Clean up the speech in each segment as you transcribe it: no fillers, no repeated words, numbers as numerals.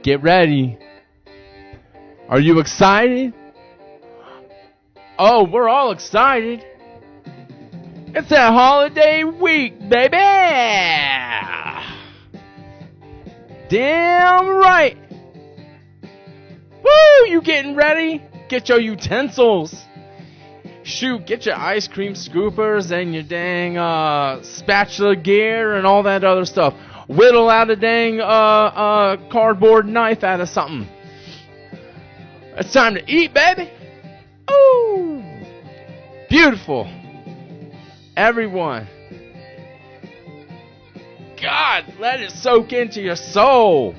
Get ready. Are you excited? Oh, we're all excited. It's that holiday week, baby! Damn right! Woo! You getting ready? Get your utensils. Shoot, get your ice cream scoopers and your dang spatula gear and all that other stuff. Whittle out a dang cardboard knife out of something. It's time to eat, baby. Ooh! Beautiful. Everyone. God, let it soak into your soul.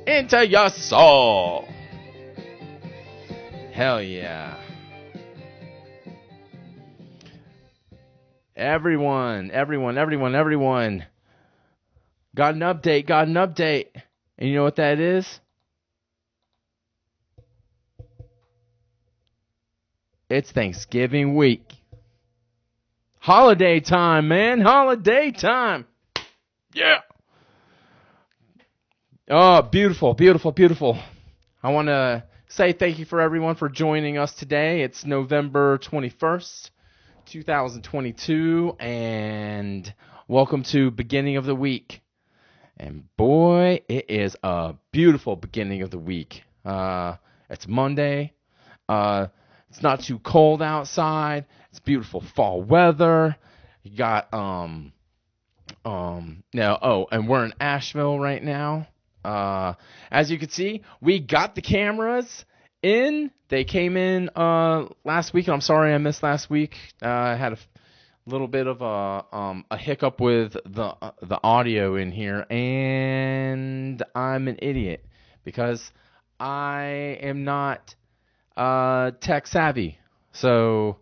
Into your soul. Hell yeah. Everyone. Got an update. And you know what that is? It's Thanksgiving week. Holiday time, man. Holiday time. Yeah. Oh, beautiful. I want to say thank you for everyone for joining us today. It's November 21st, 2022, and welcome to beginning of the week. And boy, it is a beautiful beginning of the week. It's Monday. It's not too cold outside. It's beautiful fall weather. You got and we're in Asheville right now. As you can see, we got the cameras in. They came in last week. I'm sorry I missed last week. I had a little bit of a hiccup with the audio in here, and I'm an idiot because I am not tech savvy. So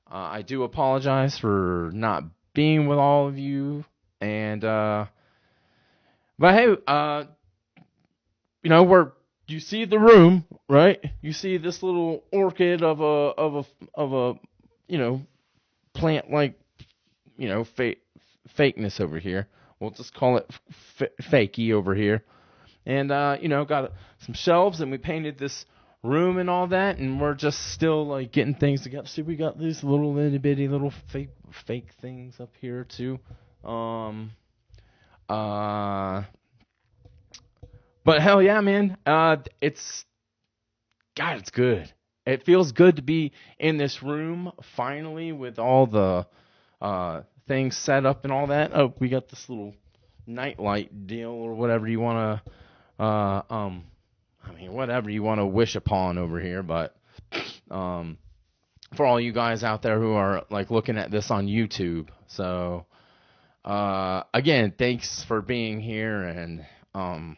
I do apologize for not being with all of you. And but hey, you see the room, right? You see this little orchid of a plant like fakeness over here. We'll just call it fakey over here. And got some shelves, and we painted this room and all that, and we're just still like getting things together. See, we got these little itty bitty little fake things up here too. But hell yeah, man. It's good. It feels good to be in this room finally with all the things set up and all that. Oh, we got this little nightlight deal or whatever you want to whatever you want to wish upon over here, but for all you guys out there who are like looking at this on YouTube. So again, thanks for being here, and damn,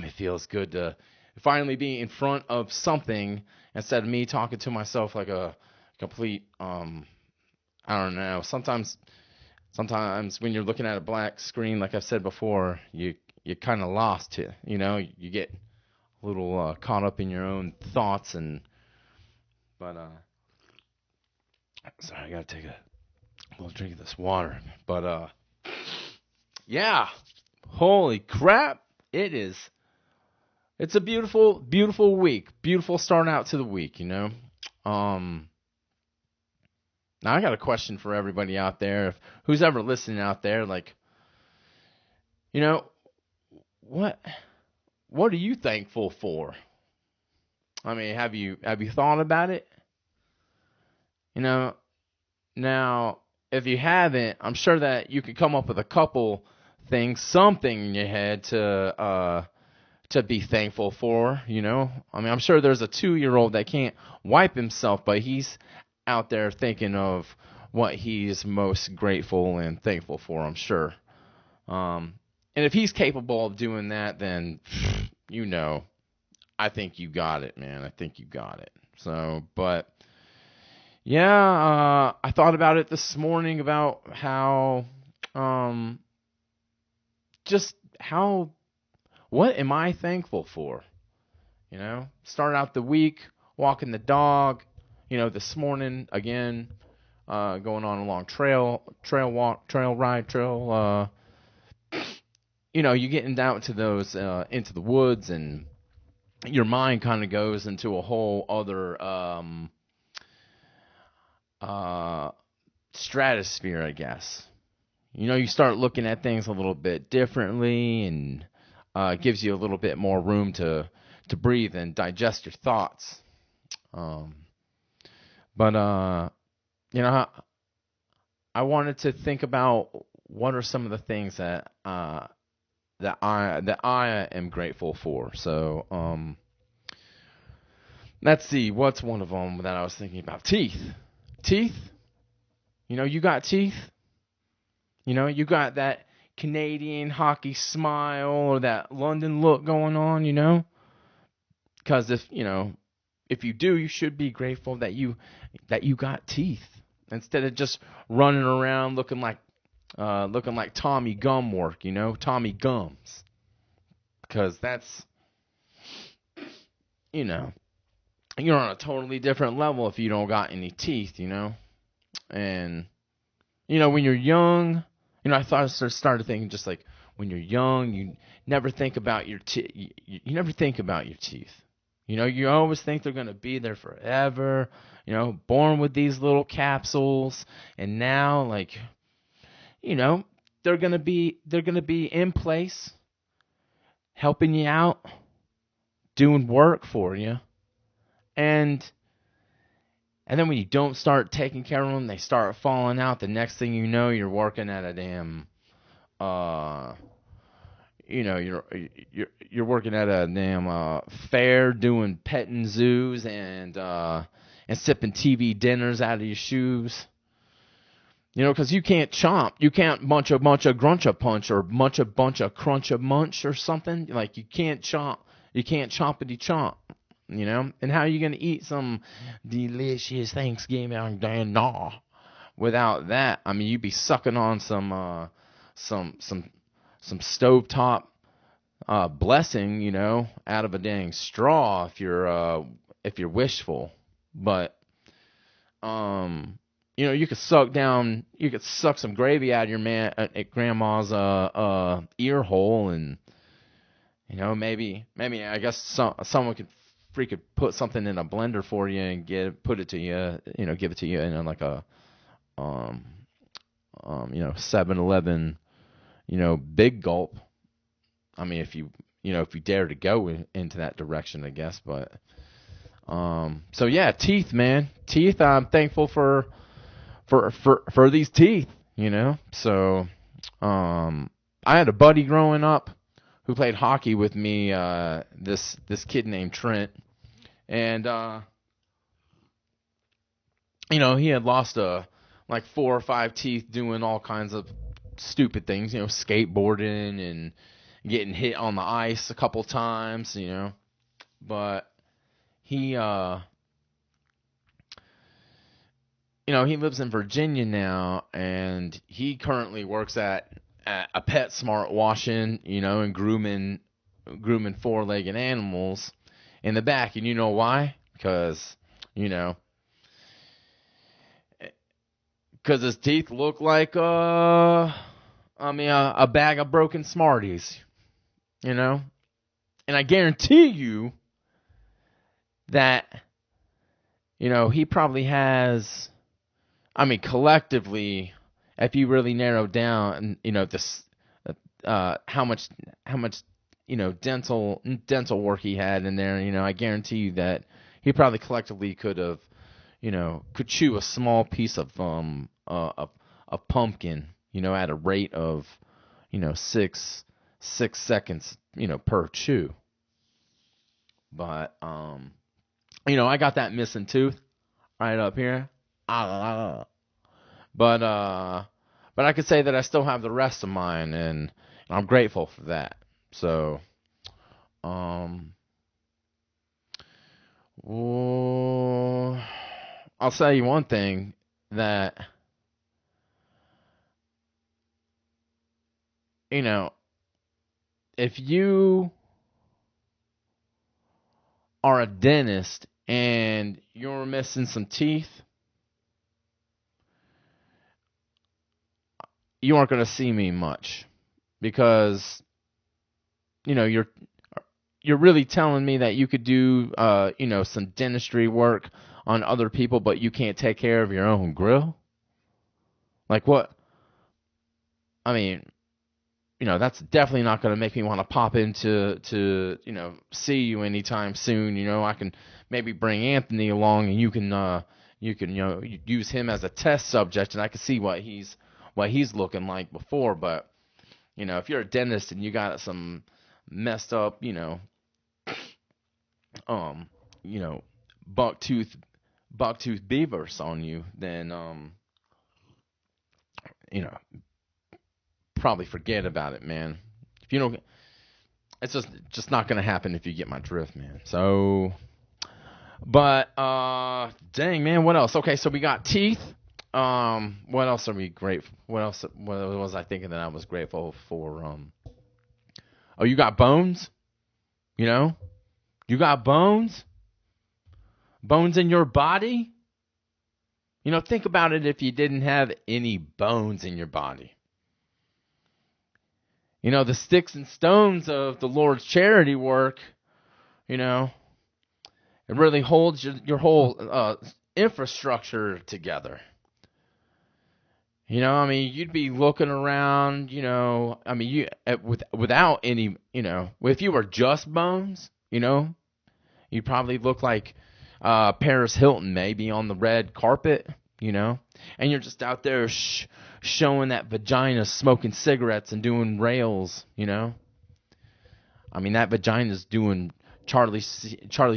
it feels good to finally be in front of something instead of me talking to myself like a complete I don't know. Sometimes when you're looking at a black screen, like I've said before, you're kind of lost. You get a little caught up in your own thoughts, but sorry, I gotta take a little drink of this water. But yeah, holy crap, it's a beautiful week, beautiful start out to the week. Now I got a question for everybody out there, who's ever listening out there, like, what are you thankful for? I mean, have you thought about it? Now, if you haven't, I'm sure that you could come up with a couple things, something in your head to be thankful for, I mean, I'm sure there's a 2-year-old that can't wipe himself, but he's out there thinking of what he's most grateful and thankful for, I'm sure. And if he's capable of doing that, then, I think you got it, man. I think you got it. So, but, yeah, I thought about it this morning about how, what am I thankful for? Start out the week, walking the dog, this morning, again, going on a long trail you getting down to those into the woods, and your mind kind of goes into a whole other uh, stratosphere, I guess. You start looking at things a little bit differently, and gives you a little bit more room to breathe and digest your thoughts. Um, but I wanted to think about what are some of the things that I am grateful for. So let's see, what's one of them that I was thinking about? Teeth. You got teeth. You got that Canadian hockey smile or that London look going on. Because if you do, you should be grateful that you got teeth instead of just running around looking like Tommy Gumwork, Tommy Gums. Because that's you're on a totally different level if you don't got any teeth, And when you're young, I thought I started thinking just like when you're young, you never think about your you never think about your teeth. You always think they're gonna be there forever. Born with these little capsules, and now they're gonna be in place, helping you out, doing work for you, and then when you don't start taking care of them, they start falling out. The next thing you know, you're working at a damn, you're working at a damn fair, doing petting zoos and sipping TV dinners out of your shoes. Because you can't chomp, you can't munch a grunch a punch or munch a bunch of crunch a munch or something. Like you can't chompity chomp. And how are you going to eat some delicious Thanksgiving dinner without that? I mean, you'd be sucking on some stovetop blessing, out of a dang straw if you're wishful. But you could suck some gravy out of your at grandma's ear hole, and maybe I guess someone could freaking put something in a blender for you and put it to you, give it to you in like a 7-Eleven, big gulp. I mean, if you dare to go into that direction, I guess. But so yeah, teeth, man, teeth. I'm thankful for these teeth, So I had a buddy growing up who played hockey with me. This kid named Trent. And he had lost like 4 or 5 teeth doing all kinds of stupid things, skateboarding and getting hit on the ice a couple times, But he he lives in Virginia now, and he currently works at a PetSmart washing, and grooming 4-legged animals in the back. And you know why? Because his teeth look like a bag of broken Smarties, And I guarantee you that he probably has, collectively, if you really narrow down, this how much dental work he had in there, I guarantee you that he probably collectively could have, could chew a small piece of pumpkin, at a rate of, 6 seconds, per chew. But I got that missing tooth right up here. But I could say that I still have the rest of mine, and I'm grateful for that. So, I'll tell you one thing, that if you are a dentist and you're missing some teeth, you aren't going to see me much, because you're really telling me that you could do some dentistry work on other people, but you can't take care of your own grill? Like what? I mean, that's definitely not going to make me want to pop into see you anytime soon. I can maybe bring Anthony along, and you can use him as a test subject, and I can see what he's looking like before. But if you're a dentist and you got some messed up, um, bucktooth beavers on you, then you know, probably forget about it, man. If you don't, it's just not gonna happen if you get my drift, man. So, but dang, man, what else? Okay, so we got teeth. What else are we grateful? What was I thinking that I was grateful for? Oh, you got bones. You got bones. Bones in your body. Think about it if you didn't have any bones in your body. The sticks and stones of the Lord's charity work, it really holds your whole infrastructure together. You'd be looking around, without any, if you were just bones, you'd probably look like Paris Hilton maybe on the red carpet, and you're just out there showing that vagina, smoking cigarettes and doing rails, that vagina's doing Charlie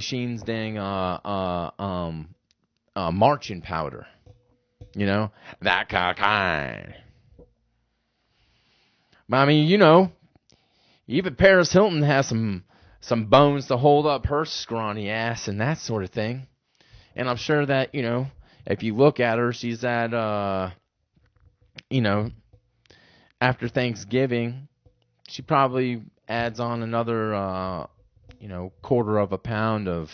Sheen's dang marching powder, that kind. But even Paris Hilton has some bones to hold up her scrawny ass and that sort of thing. And I'm sure that, if you look at her, she's at, after Thanksgiving, she probably adds on another, quarter of a pound of,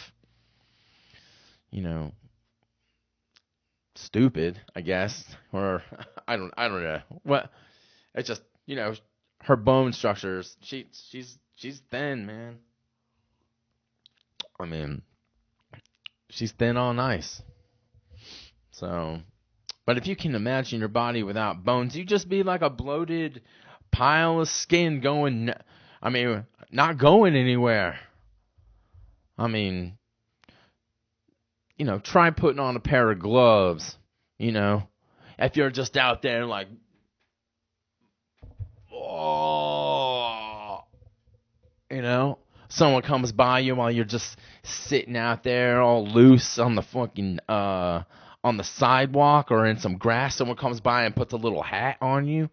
stupid, I guess, or I don't know what. It's just, her bone structures. She's thin, man. She's thin on ice. So, but if you can imagine your body without bones, you'd just be like a bloated pile of skin going, not going anywhere. Try putting on a pair of gloves, if you're just out there like, oh, someone comes by you while you're just sitting out there all loose on the fucking, on the sidewalk or in some grass. Someone comes by and puts a little hat on you.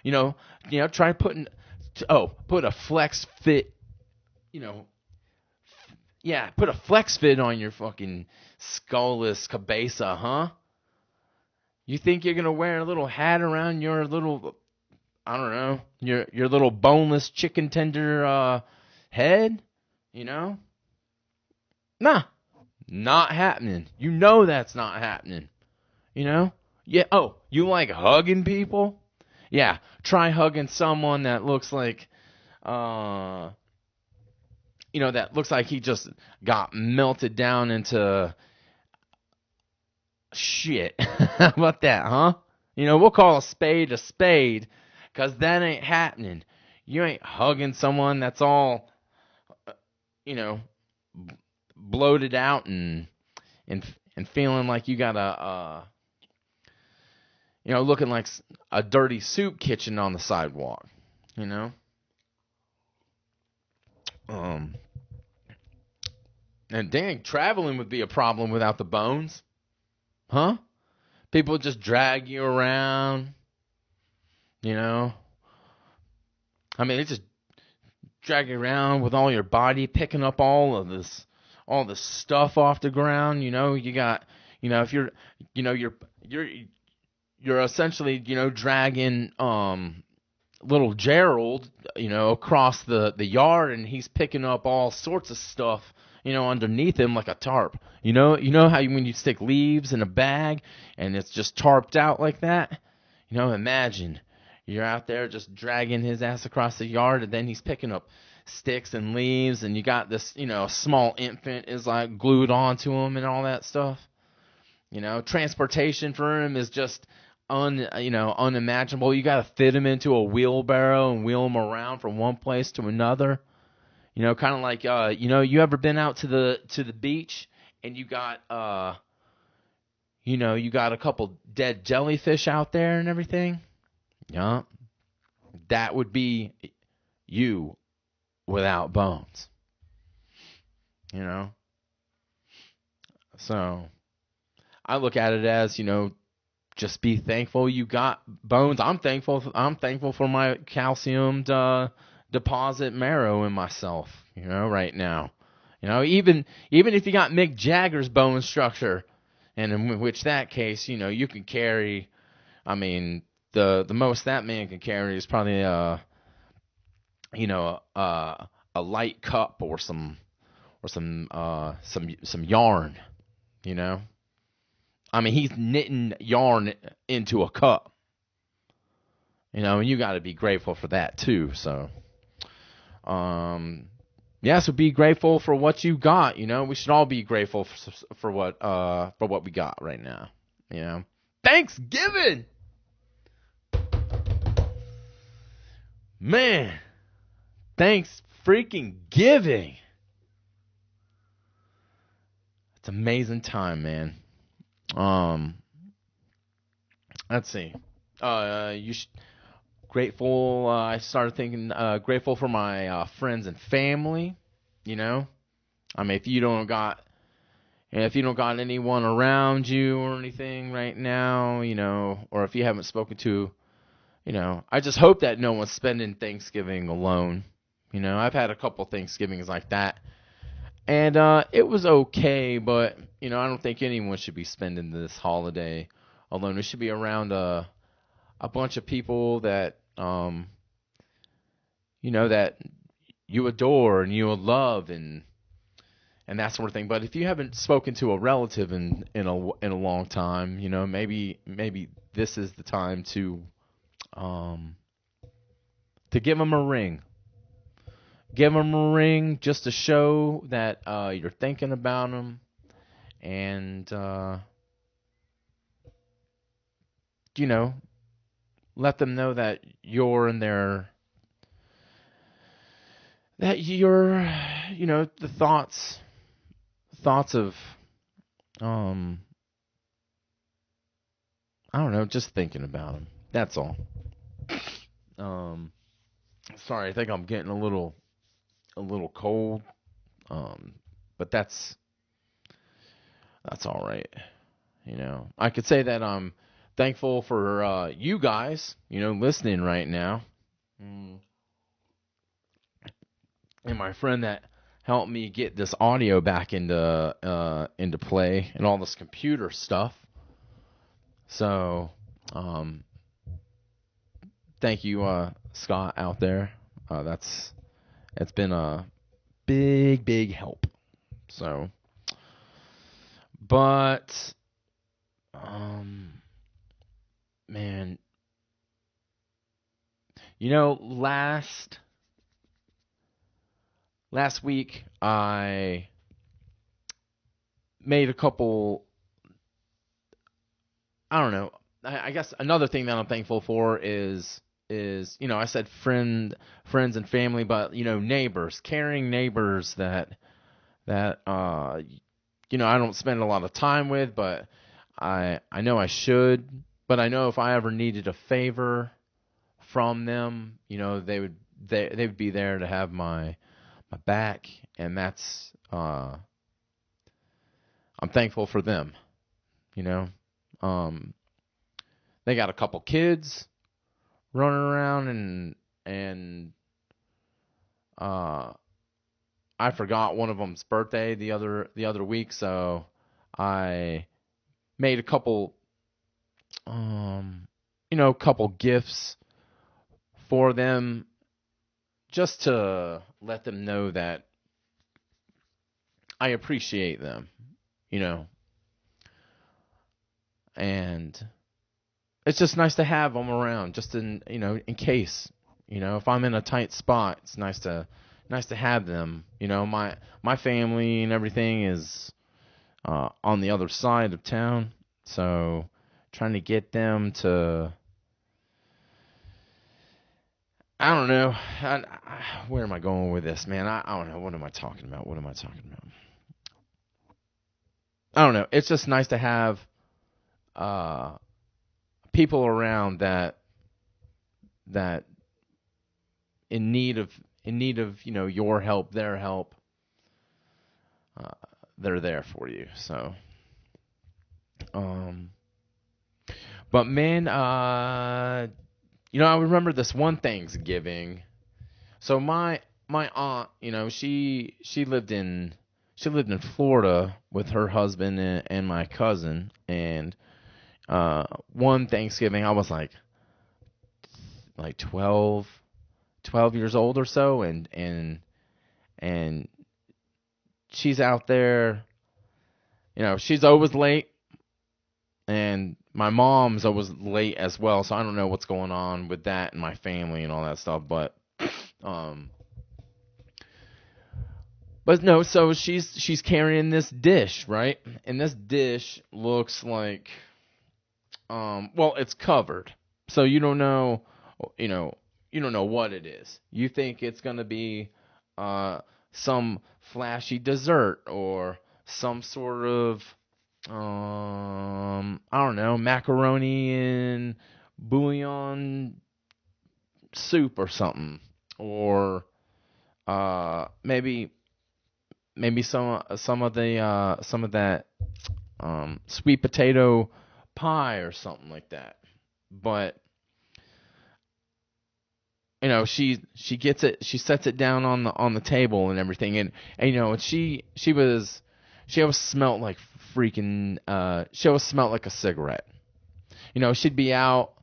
Try put a flex fit, put a flex fit on your fucking skullless cabeza, huh? You think you're going to wear a little hat around your little, I don't know, your little boneless chicken tender head? Nah, not happening. That's not happening. Yeah. Oh, you like hugging people? Yeah, try hugging someone that looks like, that looks like he just got melted down into shit. How about that, huh? We'll call a spade, because that ain't happening. You ain't hugging someone that's all, bloated out and feeling like you got looking like a dirty soup kitchen on the sidewalk, And dang, traveling would be a problem without the bones. Huh? People just drag you around, they just drag you around with all your body, picking up all this stuff off the ground. You got, if you're, you're essentially, dragging little Gerald, across the yard, and he's picking up all sorts of stuff, underneath him like a tarp. You know how when you stick leaves in a bag and it's just tarped out like that? Imagine you're out there just dragging his ass across the yard, and then he's picking up sticks and leaves, and you got this, small infant is like glued onto him and all that stuff. Transportation for him is just unimaginable. You got to fit him into a wheelbarrow and wheel him around from one place to another. Kind of like you ever been out to the beach and you got you got a couple dead jellyfish out there and everything? Yeah. That would be you without bones. So I look at it as, just be thankful you got bones. I'm thankful for my calcium deposit marrow in myself, right now. Even if you got Mick Jagger's bone structure, and in which that case, you can carry, I mean, the most that man can carry is probably a light cup or some yarn, I mean, he's knitting yarn into a cup, and you got to be grateful for that too. So, so be grateful for what you got. We should all be grateful for what we got right now. Thanksgiving, man. Thanks freaking giving. It's an amazing time, man. Let's see. Grateful. I started thinking grateful for my friends and family. I mean, if you don't got anyone around you or anything right now, or if you haven't spoken to, I just hope that no one's spending Thanksgiving alone. I've had a couple Thanksgivings like that, and it was okay, but I don't think anyone should be spending this holiday alone. We should be around a bunch of people that that you adore and you love and that sort of thing. But if you haven't spoken to a relative in a long time, maybe this is the time to give them a ring. Give them a ring just to show that you're thinking about them, and let them know that you're in their, that you're, the thoughts of I don't know, just thinking about them. That's all. Sorry, I think I'm getting a little cold. But that's all right. I could say that I'm thankful for you guys, listening right now. And my friend that helped me get this audio back into play and all this computer stuff. So, thank you, Scott out there. It's been a big help. So, but, man, last week I made a couple, I don't know, I guess another thing that I'm thankful for is I said friends and family, but neighbors, caring neighbors that I don't spend a lot of time with, but I know I should. But I know if I ever needed a favor from them, they would be there to have my back, and that's I'm thankful for them. They got a couple kids running around, and I forgot one of them's birthday the other week, so I made a couple couple gifts for them just to let them know that I appreciate them, and it's just nice to have them around, just in case, if I'm in a tight spot, it's nice to nice to have them. My family and everything is on the other side of town, so trying to get them to. I don't know. Where am I going with this, man? I don't know. What am I talking about? What am I talking about? I don't know. It's just nice to have uh, people around that in need of your help, their help. Uh, they're there for you. So, um, but man, I remember this one Thanksgiving. So my aunt, she lived in Florida with her husband and my cousin, and one Thanksgiving I was like 12 years old or so, and she's out there, she's always late, and my mom's always late as well, so I don't know what's going on with that and my family and all that stuff, um but no, so she's carrying this dish, right? And this dish looks like, well, it's covered. So you know, you don't know what it is. You think it's going to be some flashy dessert or some sort of I don't know, macaroni and bouillon soup or something, or maybe some of that sweet potato pie or something like that. But she gets it, she sets it down on the table and everything, and she always smelled like freaking she always smelled like a cigarette. She'd be out.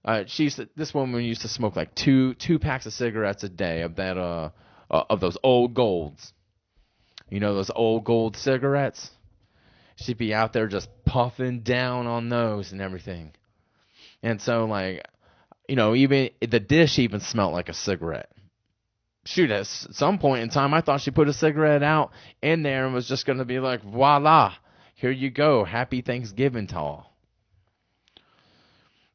This woman used to smoke like two packs of cigarettes a day of those old golds. Those old gold cigarettes. She'd be out there just puffing down on those and everything. And so, like, even the dish even smelled like a cigarette. Shoot, at some point in time, I thought she put a cigarette out in there and was just going to be like, voila, here you go, happy Thanksgiving to all.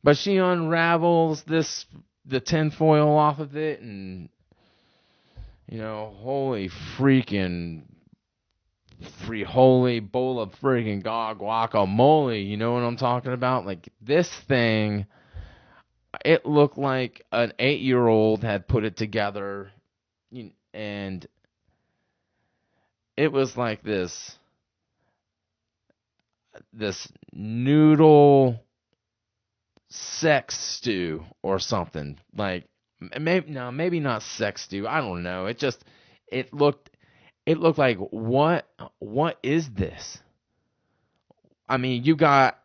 But she unravels the tinfoil off of it, and, holy freaking free holy bowl of friggin' guacamole. You know what I'm talking about? Like, this thing, it looked like an 8-year-old had put it together, and it was like this noodle sex stew or something. Like, maybe not sex stew. I don't know. It looked like, what is this? I mean, you got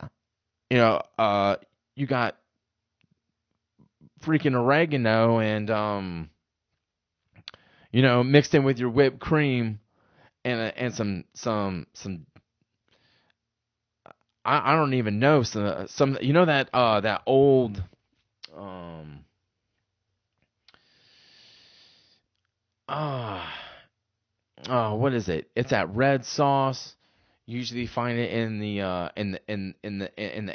freaking oregano and mixed in with your whipped cream and some I don't even know, some that old what is it? It's that red sauce. Usually find it in the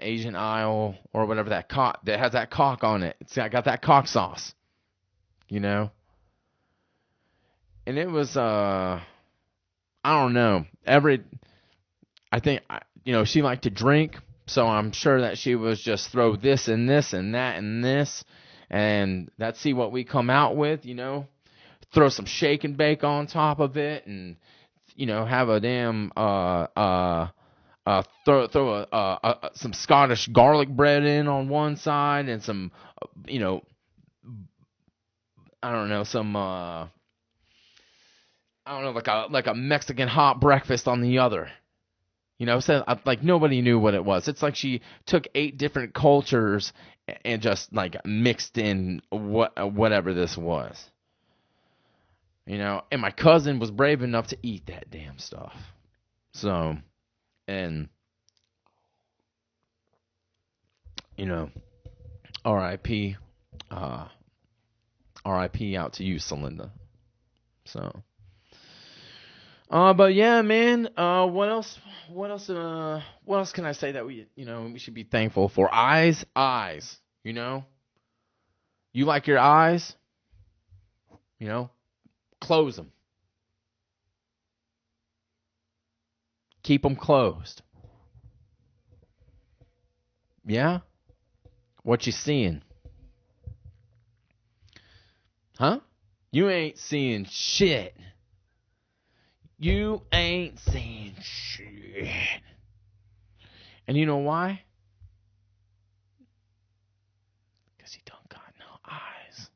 Asian aisle or whatever, that cock that has that cock on it. Got that cock sauce, you know. And it was I don't know. I think she liked to drink, so I'm sure that she was just throw this and this and that and this, and let's see what we come out with, Throw some shake and bake on top of it, and have a damn throw some Scottish garlic bread in on one side, and some I don't know, some I don't know, like a Mexican hot breakfast on the other. So like nobody knew what it was. It's like she took 8 different cultures and just like mixed in whatever this was. And my cousin was brave enough to eat that damn stuff. So, and R.I.P. R.I.P. out to you, Celinda. So, but yeah, man. What else? What else? What else can I say that we should be thankful for? Eyes, eyes. You know, you like your eyes. You know, close them. Keep them closed. Yeah. What you seeing? Huh? You ain't seeing shit. You ain't seeing shit. And you know why? Because you don't got no eyes.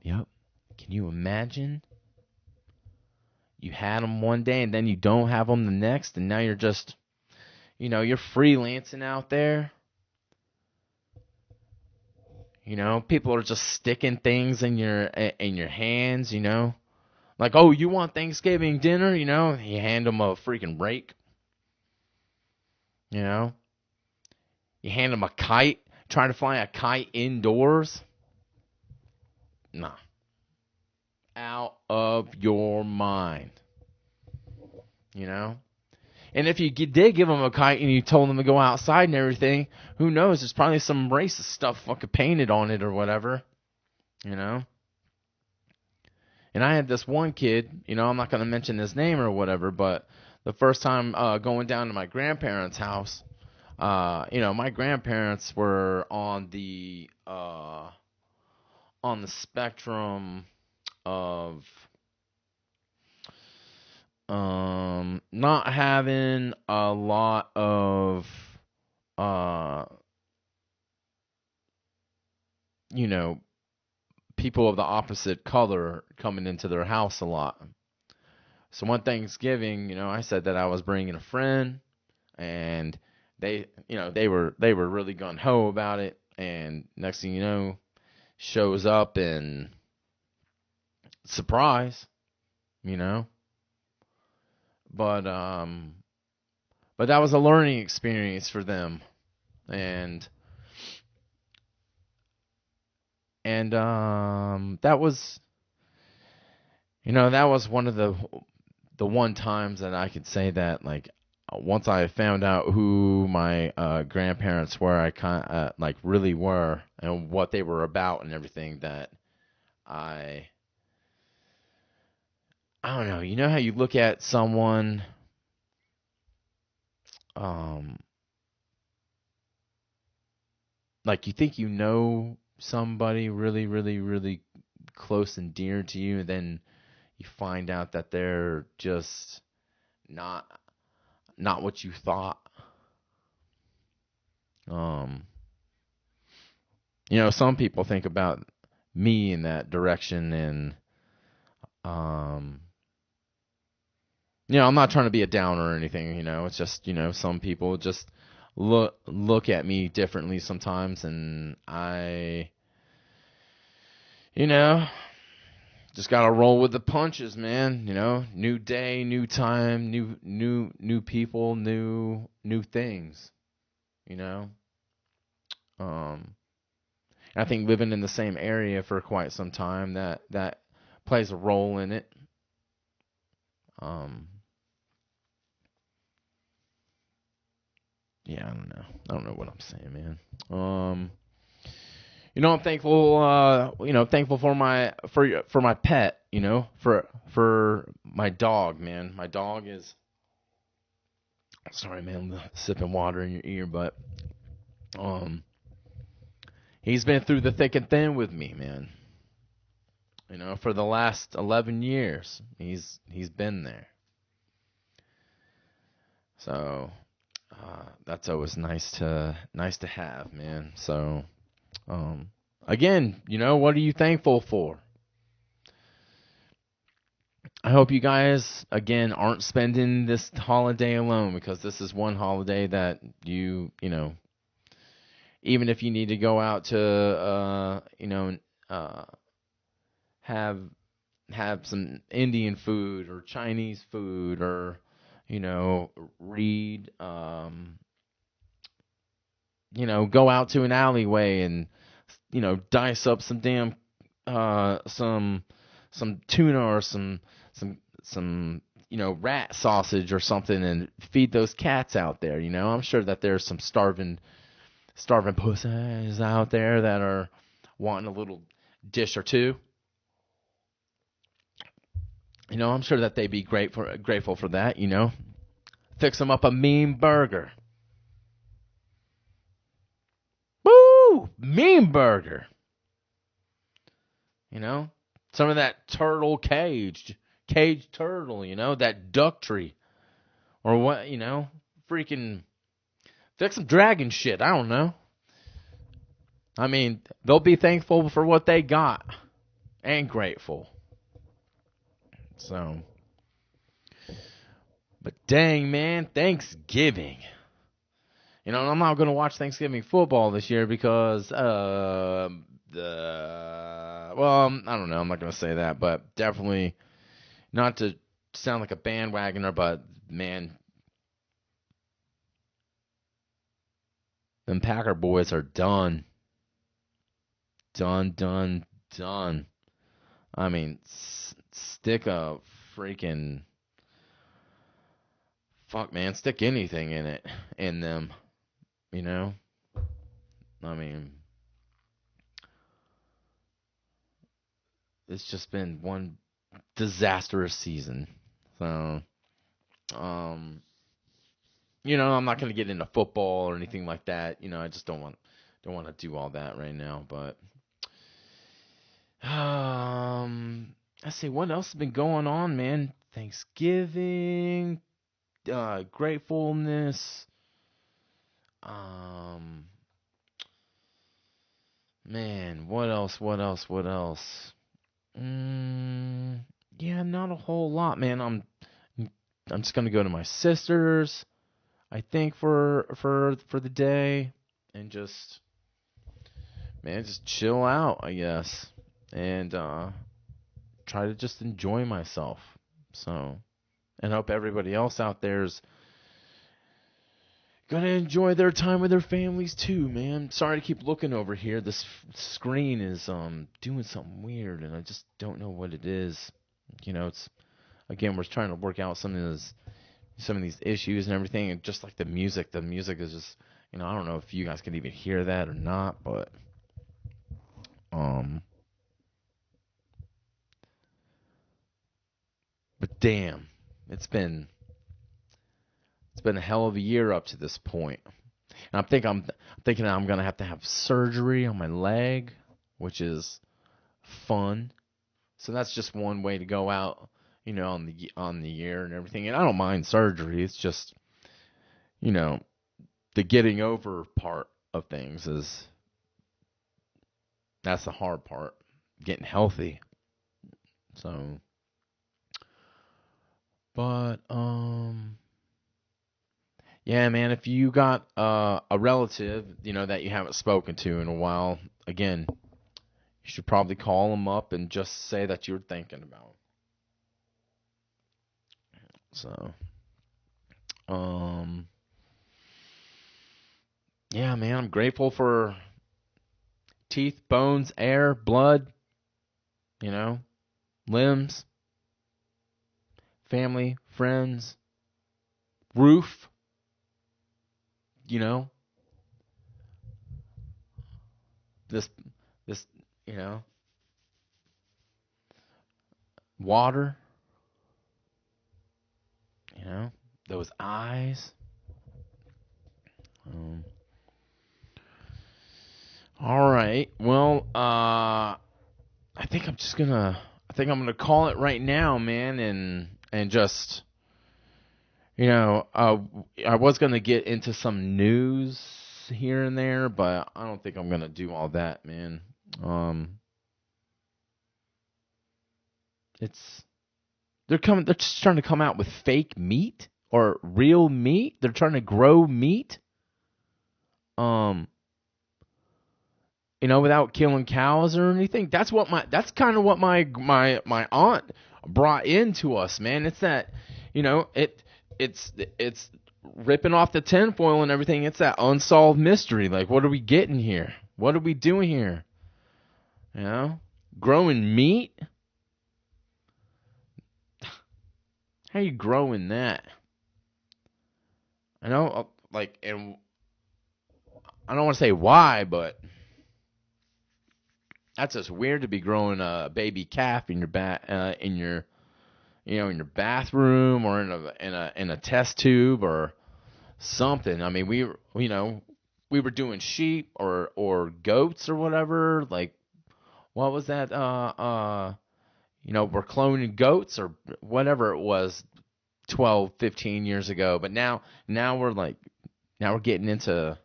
Yep. Can you imagine? You had them one day and then you don't have them the next, and now you're just, you're freelancing out there. People are just sticking things in your hands. Like, oh, you want Thanksgiving dinner? You hand them a freaking rake. You hand them a kite. Trying to fly a kite indoors? Nah. Out of your mind. And if you did give them a kite and you told them to go outside and everything, who knows? There's probably some racist stuff fucking painted on it or whatever. And I had this one kid, I'm not going to mention his name or whatever, but the first time going down to my grandparents' house, my grandparents were on the spectrum of not having a lot of people of the opposite color coming into their house a lot. So one Thanksgiving, I said that I was bringing a friend, and they were really gung ho about it, and next thing you know, shows up and surprise, you know. But that was a learning experience for them, and that was one of the one times that I could say that, like, once I found out who my grandparents were, I kind of like really were, and what they were about and everything, that I don't know. You know how you look at someone, um, like you think you know somebody really, really, really close and dear to you, and then you find out that they're just not what you thought. Some people think about me in that direction, and I'm not trying to be a downer or anything. It's just, some people just look at me differently sometimes, and I, just gotta roll with the punches, man. New day, new time, new people, new things. I think living in the same area for quite some time, that plays a role in it. Yeah, I don't know what I'm saying, man. I'm thankful. Thankful for my pet. For my dog, man. My dog is. Sorry, man. I'm sipping water in your ear, but he's been through the thick and thin with me, man. For the last 11 years, he's been there. So that's always nice to have, man. So again, what are you thankful for? I hope you guys, again, aren't spending this holiday alone, because this is one holiday that even if you need to go out to have some Indian food or Chinese food, or read, go out to an alleyway and dice up some damn some tuna or some rat sausage or something and feed those cats out there. I'm sure that there's some starving pussies out there that are wanting a little dish or two. I'm sure that they'd be grateful for that. Fix them up a mean burger. Woo! Mean burger. Some of that turtle caged turtle, that duck tree. Or what, freaking fix some dragon shit. I don't know. I mean, they'll be thankful for what they got and grateful. So, but dang, man, Thanksgiving. I'm not going to watch Thanksgiving football this year because, well, I don't know. I'm not going to say that, but definitely not to sound like a bandwagoner, but man, them Packer boys are done. Done. I mean, stick a freaking stick anything in them, I mean, it's just been one disastrous season. So, I'm not going to get into football or anything like that. I just don't want to do all that right now, but let's see what else has been going on, man. Thanksgiving, gratefulness. Man, what else? Yeah, not a whole lot, man. I'm just gonna go to my sister's, I think, for the day, and just chill out, I guess, and try to just enjoy myself. So, and hope everybody else out there's gonna enjoy their time with their families too, man. Sorry to keep looking over here. This screen is doing something weird, and I just don't know what it is. It's, again, we're trying to work out some of these issues and everything, and just like the music is just, I don't know if you guys can even hear that or not, but damn, it's been a hell of a year up to this point. And I'm thinking I'm gonna have to have surgery on my leg, which is fun. So that's just one way to go out, on the year and everything. And I don't mind surgery. It's just, the getting over part of things that's the hard part, getting healthy. So, but yeah, man, if you got a relative, that you haven't spoken to in a while, again, you should probably call them up and just say that you're thinking about it. So, yeah, man, I'm grateful for teeth, bones, air, blood, limbs, family, friends, roof, this, water, those eyes. All right. Well, I think I'm gonna call it right now, man, and just, I was gonna get into some news here and there, but I don't think I'm gonna do all that, man. They're just trying to come out with fake meat or real meat. They're trying to grow meat. Without killing cows or anything. That's kind of what my aunt brought into us, man. It's that, it's ripping off the tinfoil and everything. It's that unsolved mystery. Like, what are we getting here? What are we doing here? You know, growing meat. How you growing that? I know, like, and I don't want to say why, but that's just weird to be growing a baby calf in your in your bathroom or in a test tube or something. I mean, we were doing sheep or goats or whatever. Like, what was that? We're cloning goats or whatever it was 12, 15 years ago. But now we're getting into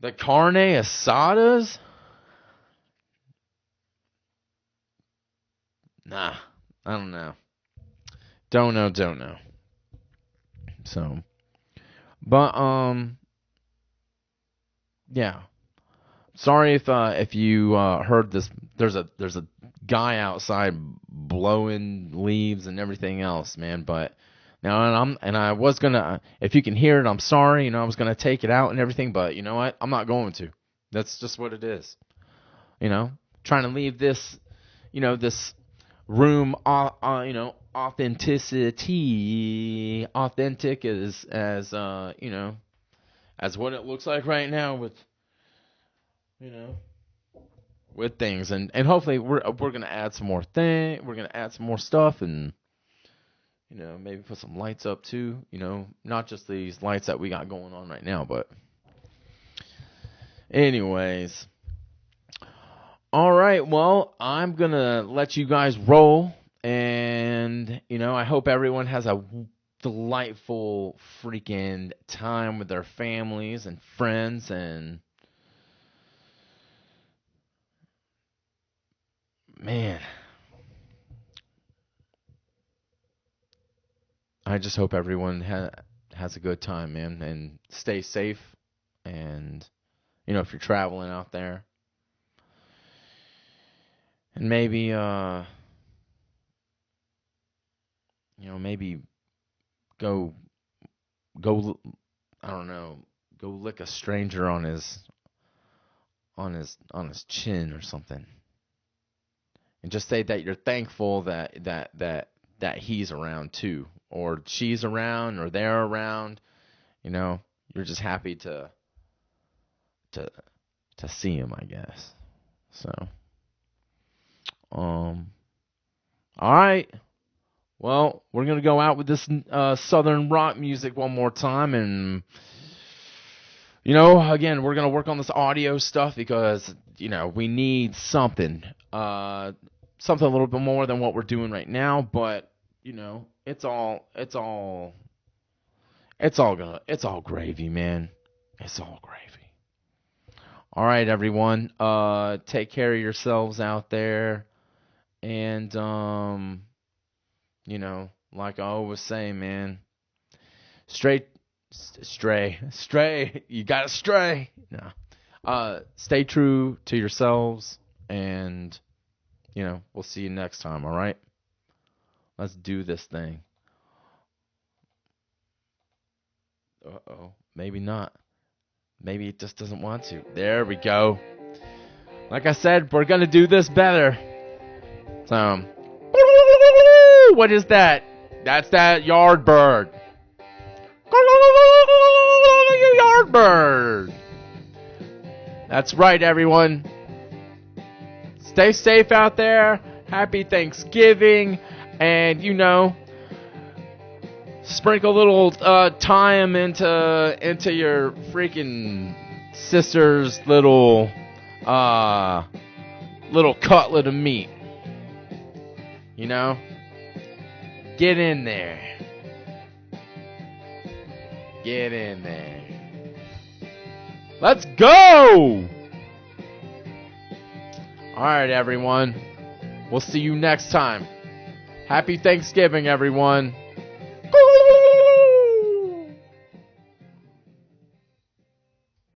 the carne asadas. Nah, I don't know. Don't know. So, but yeah. Sorry if you heard this. There's a guy outside blowing leaves and everything else, man. But now I was gonna, if you can hear it, I'm sorry. I was gonna take it out and everything, but you know what? I'm not going to. That's just what it is. Trying to leave this, this room, authenticity, authentic as as what it looks like right now with with things, and hopefully we're gonna add some more we're gonna add some more stuff, and maybe put some lights up too. Not just these lights that we got going on right now, but anyways. All right, well, I'm going to let you guys roll, and, I hope everyone has a delightful freaking time with their families and friends, and, man, I just hope everyone has a good time, man, and stay safe, and, if you're traveling out there. And maybe, maybe go, I don't know, go lick a stranger on his chin or something, and just say that you're thankful that he's around too, or she's around, or they're around. You're just happy to see him, I guess. So. All right. Well, we're gonna go out with this southern rock music one more time, and again, we're gonna work on this audio stuff because we need something a little bit more than what we're doing right now. But it's all gravy, man. It's all gravy. All right, everyone. Take care of yourselves out there. And, like I always say, man, stray, you gotta stray. No. Stay true to yourselves, and, we'll see you next time, all right? Let's do this thing. Uh-oh. Maybe not. Maybe it just doesn't want to. There we go. Like I said, we're gonna do this better. So, what is that? That's that yard bird. Yard bird. That's right, everyone. Stay safe out there. Happy Thanksgiving. And, sprinkle a little thyme into your freaking sister's little cutlet of meat. Get in there. Get in there. Let's go! Alright, everyone. We'll see you next time. Happy Thanksgiving, everyone.